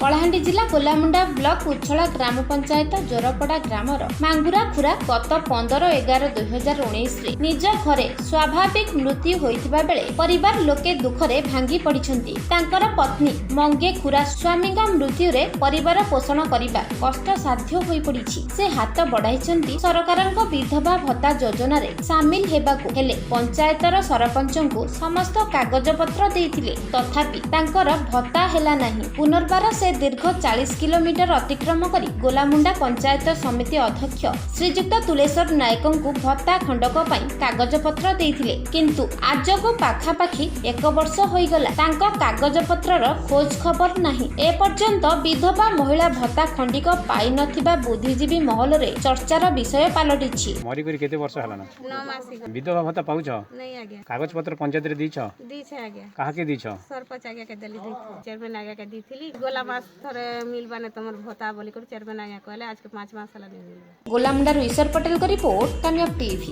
कलाहांडी जिला गोलामुंडा ब्लॉक उछला ग्राम पंचायत जोरपड़ा ग्रामर मांगुरा खुरा गत 15/11/2019 निज घरे स्वाभाविक मृत्यु होइतिबा बेले परिवार लोके दुखरे भांगी पड़िछंती। तांकर पत्नी मंगे खुरा स्वामी मृत्यु रे परिवार पोषण करिबा कष्ट साध्य होई पड़िछि। से हाथ बढ़ाइछंती सरकारक विधवा भत्ता योजना रे शामिल हेबाकू हेले पंचायतर सरपंचଙ୍କୁ समस्त कागज पत्र देइथिले तथापि तांकर भत्ता हेला नाही। पुनर्बार से दीर्घ 40 किलोमीटर अतिक्रम करी गोलामुंडा पंचायत समिति अध्यक्ष श्रीजुक्त तुलेश्वर नायकଙ୍କୁ भत्ता खंडक पई कागज पत्र देइथिले किंतु आज को पाखापाखी 1 वर्ष होईगला तांको कागज पत्रर खोज खबर नाही। ए पर्यंत विधवा महिला भत्ता खंडिक पाई नथिबा बुद्धिजीवी महल रे चर्चार विषय पालटिछि। मरी करी केते वर्ष हलाना 9 मास विधवा भत्ता पाउछ नहीं आगे कागज पत्र पंचायत रे दीछ दीछे आगे कहा के दीछ सरपंच आगे के देली चेयरमैन आगे के दीथिली गोला मास थरे मिलबाने तमर भत्ता बोली कर चेयरमैन आगे कहले आज के 5 मास हला नहीं मिलबा। गोलामुंडा ईश्वर पटेल का रिपोर्ट कामयाब टीवी।